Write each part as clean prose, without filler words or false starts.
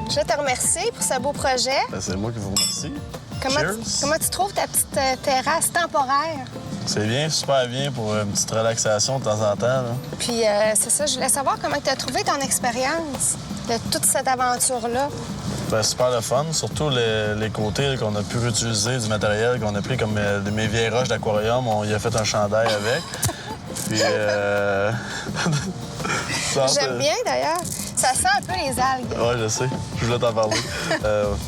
Je te remercie pour ce beau projet. Ben, c'est moi qui vous remercie. Comment tu trouves ta petite terrasse temporaire? C'est bien, super bien pour une petite relaxation de temps en temps. Là. Puis, c'est ça, je voulais savoir comment tu as trouvé ton expérience de toute cette aventure-là. Ben, super le fun, surtout les côtés qu'on a pu réutiliser du matériel qu'on a pris comme mes vieilles roches d'aquarium. On y a fait un chandail avec. Puis, J'aime bien, d'ailleurs. Ça sent un peu les algues. Oui, je sais. Je voulais t'en parler.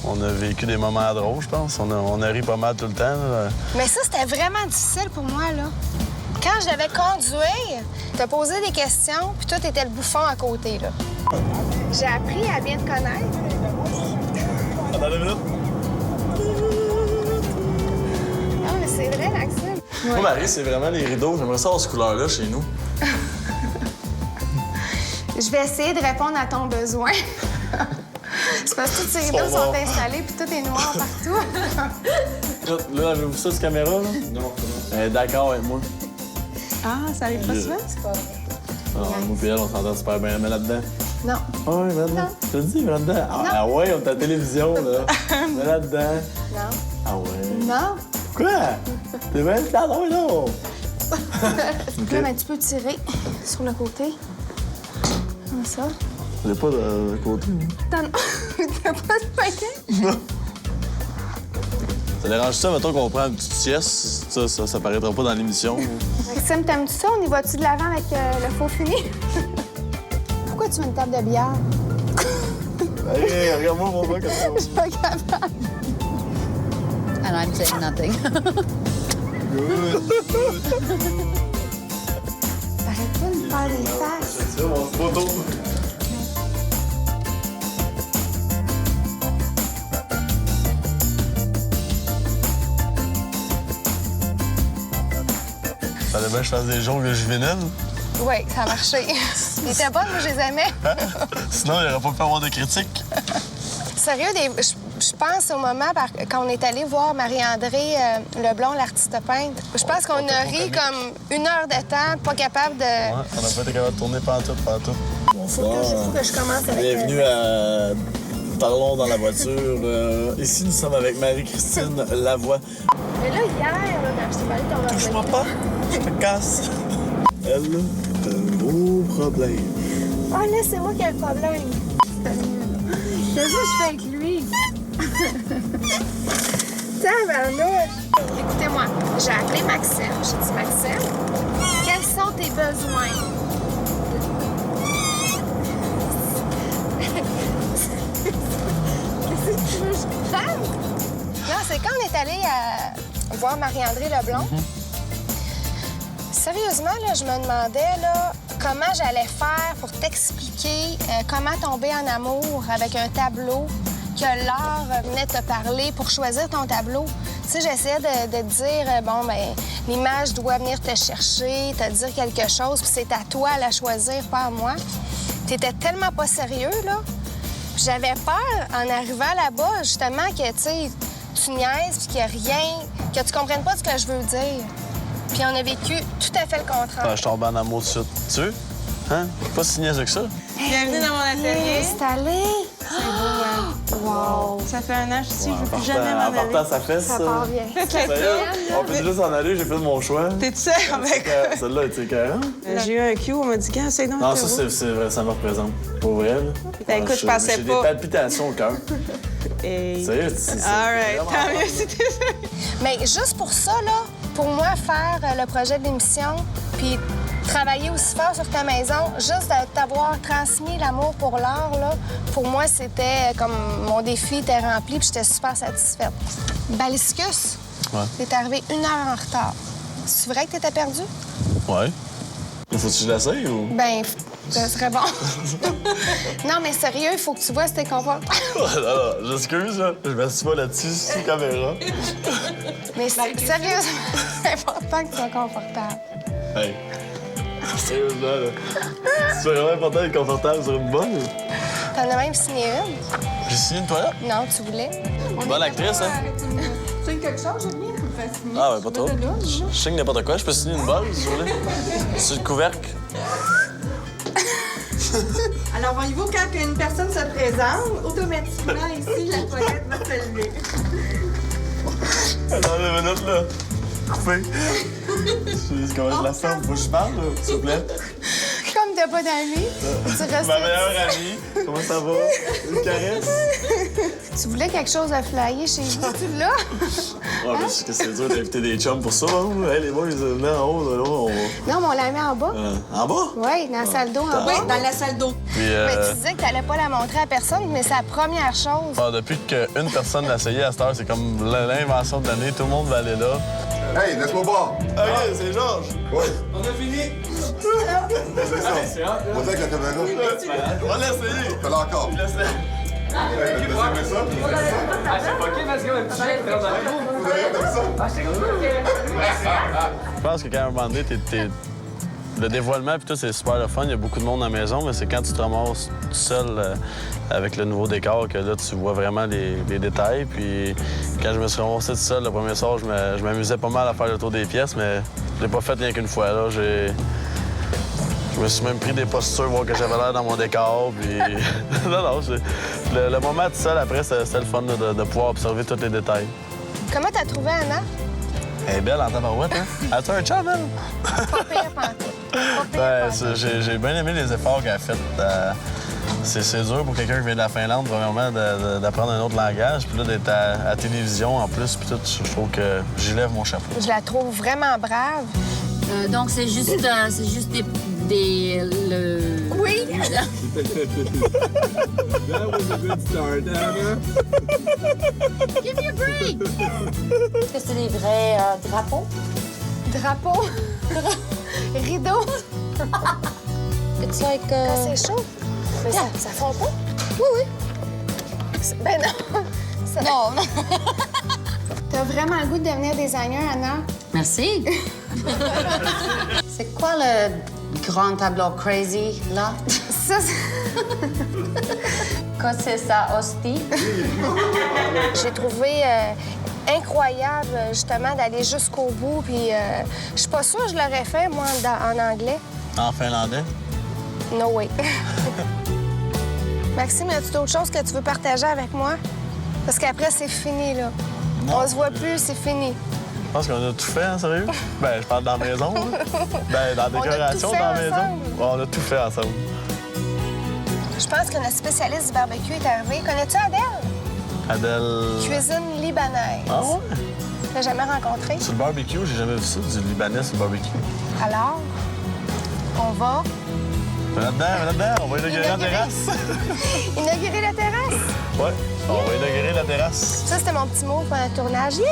On a vécu des moments drôles, je pense. On a ri pas mal tout le temps. Là. Mais ça, c'était vraiment difficile pour moi, là. Quand je devais conduire, te poser des questions, puis toi, t'étais le bouffon à côté, là. J'ai appris à bien te connaître. Attends 2 minutes. Ah, mais c'est vrai, Maxime. Moi, Marie, c'est vraiment les rideaux. J'aimerais ça avoir cette couleur-là chez nous. Je vais essayer de répondre à ton besoin. C'est parce que tous ces rideaux sont installés, puis tout est noir partout. Là, avez-vous ça, cette caméra, là? Non, non. D'accord avec moi. Ah, ça arrive pas souvent? C'est pas vrai. Ah, moi et elle, on s'entend super bien. Mets là-dedans. Non. Ah oui, mets là-dedans. Je te le dis, mets là-dedans. Ah ouais, on est à la télévision, là. Mets là-dedans. Non. Ah ouais. Non. Quoi? T'es même là, non, non. Là, ben, tu peux tirer sur le côté. Comme ça. J'ai pas de côté. T'as pas de paquet? Ça dérange ça, mettons qu'on prend une petite sieste? Ça paraîtra pas dans l'émission. Maxime, t'aimes-tu ça? On y va-tu de l'avant avec le faux fini? Pourquoi tu veux une table de bière? Hey, regarde-moi mon bras comme ça. Je suis pas capable. And I'm saying nothing. T'arrêtes pas de me faire des faces. C'est ça, mon photo. Fallait bien que je fasse des jongles juvéniles. Oui, ça a marché. Ils étaient bonnes, moi, je les aimais. Sinon, il n'aurait pas pu avoir de critiques. Sérieux, je pense au moment quand on est allé voir Marie-André Leblond, l'artiste peintre. Je pense qu'on a ri comme 1 heure de temps, pas capable de... Ouais, on n'a pas été capable de tourner pantoute. Faut que je commence avec... Bienvenue à Parlons dans la voiture. Ici, nous sommes avec Marie-Christine Lavoie. Mais là, hier, là, quand je t'ai parlé de ton Touche-moi pas, je me casse. Elle, c'est un gros problème. Ah, là, c'est moi qui ai le problème. C'est ça que je fais avec lui. Tabarnouche! Écoutez-moi, j'ai appelé Maxime. J'ai dit, Maxime, quels sont tes besoins? Qu'est-ce que tu veux que je fasse? Non, c'est quand on est allé voir Marie-André Leblond. Sérieusement, là, je me demandais là, comment j'allais faire pour t'expliquer comment tomber en amour avec un tableau, que l'art venait te parler pour choisir ton tableau. Tu sais, j'essayais de te dire, bon, ben l'image doit venir te chercher, te dire quelque chose, puis c'est à toi à la choisir, pas à moi. T'étais tellement pas sérieux, là. Puis j'avais peur, en arrivant là-bas, justement, que, tu sais, tu niaises, puis qu'il n'y a rien, que tu comprennes pas ce que je veux dire. Puis on a vécu tout à fait le contraire. Ah, je tombe en amour tout de suite. Tu veux? Hein? Pas si niaiseux que ça. Bienvenue dans mon atelier. Installé. C'est beau, hein? Wow! Ça fait 1 an, je suis ici, je veux plus jamais m'en En partant, aller. ça fait Ça part bien. Sérieux? On peut juste en aller, j'ai fait mon choix. T'es-tu sûr avec... Celle-là, était écœurante. J'ai eu un cue, on m'a dit, quand c'est donc Non, ça, c'est vrai, ça me représente. Pour vrai, là. Ben, écoute, je pensais J'ai pas. des palpitations au cœur. Et... Sérieux, c'est All right, vraiment tant mieux rare. si t'es sûr. Mais juste pour ça, là, pour moi, faire le projet de l'émission, puis travailler aussi fort sur ta maison, juste de t'avoir transmis l'amour pour l'art, là, pour moi, c'était comme mon défi était rempli, puis j'étais super satisfaite. Baliscus, Ouais. t'es arrivé 1 heure en retard. C'est vrai que t'étais perdu? Ouais. Faut-tu que je l'essaye ou? Ben, ça serait bon. Non, mais sérieux, il faut que tu vois si t'es confortable. Non, j'excuse, là. Je m'assieds pas là-dessus, sur caméra. Mais sérieusement, c'est important que tu sois confortable. Hey. Sérieusement, là. C'est vraiment important d'être confortable sur une bonne. T'en as même signé une? J'ai signé une toilette. Non, tu voulais? Bonne actrice, hein? Tu veux quelque chose, Julien, pour le faire signer? Ah, ben pas trop. Je signe n'importe quoi. Je peux signer une balle, si vous voulez. Sur le couvercle. Alors, voyez-vous, quand une personne se présente, automatiquement, ici, la toilette va se lever. Attends 2 minutes, là. Coupé. Comment je la sens? Faut que je parle, là, s'il vous plaît. Comme t'as pas d'amis, tu restes. Ma meilleure amie. Comment ça va? Une caresse? Tu voulais quelque chose à flyer chez vous, tu l'as? Ouais, mais je sais que c'est dur d'inviter des chums pour ça, hein? Hey, les boys, venez en haut, là, on va. Non, mais on l'a mis en bas. En bas? Oui, dans la salle d'eau en bas. Oui, dans la salle d'eau. Puis, Mais tu disais que t'allais pas la montrer à personne, mais c'est la première chose. depuis qu'une personne l'a essayé à cette heure, c'est comme l'invention de l'année. Tout le monde va aller là. Hey, laisse-moi boire. OK, c'est Georges. Oui. On a fini! C'est ça. On dirait que la caméra. On va l'essayer. Fais-le encore. Laisse-le. Hey, t'as aimé ça? Ah, c'est pas OK, parce qu'il y a un petit chien dans Vous avez aimé ça? Ah, c'est cool. Je pense que quand à un moment donné, le dévoilement puis tout, c'est super le fun. Il y a beaucoup de monde à la maison, mais c'est quand tu te ramasses tout seul avec le nouveau décor que là, tu vois vraiment les détails. Puis quand je me suis ramassé tout seul le premier soir, je m'amusais pas mal à faire le tour des pièces, mais je l'ai pas fait rien qu'une fois. Là, je me suis même pris des postures, voir que j'avais l'air dans mon décor. Puis non, le moment tout seul, après, c'était le fun là, de pouvoir observer tous les détails. Comment t'as trouvé Anna? Elle est belle en tabarouette, hein? As-tu un chum, elle? Pas pire pantoute. Pas pire Ben, pantoute. j'ai bien aimé les efforts qu'elle a fait. C'est dur pour quelqu'un qui vient de la Finlande, premièrement, d'apprendre un autre langage. Puis là, d'être à télévision en plus, puis tout, je trouve que j'y lève mon chapeau. Je la trouve vraiment brave. Donc, c'est juste des Oui! That was a good start, Anna. Give me a break! Est-ce que c'est des vrais drapeaux? Drapeau. Rideau. It's like... Quand c'est chaud. Mais ça fond pas? Oui, oui. Ben non. Non, non. T'as vraiment le goût de devenir designer, Anna? Merci. C'est quoi le grand tableau crazy, là? Ça, Quoi, c'est ça, hostie? j'ai trouvé incroyable, justement, d'aller jusqu'au bout. Puis je suis pas sûre que je l'aurais fait, moi, en anglais. En finlandais? No way. Maxime, as-tu d'autres choses que tu veux partager avec moi? Parce qu'après, c'est fini, là. Non. On se voit plus, c'est fini. Je pense qu'on a tout fait, hein, sérieux? Ben, je parle dans la maison, là. Ben, dans la On a décoration, tout fait dans la maison. ensemble. Ouais, on a tout fait ensemble. Je pense que notre spécialiste du barbecue est arrivé. Connais-tu Adèle? Adèle... Cuisine libanaise. Ah ouais? Tu l'as jamais rencontré? Sur le barbecue, j'ai jamais vu ça, du Libanais sur le barbecue. Alors, on va Va là-dedans, on va inaugurer la Inaugurer. terrasse. inaugurer la terrasse. Ouais, on va inaugurer la terrasse. Ça, c'était mon petit mot pour le tournage. Yeah!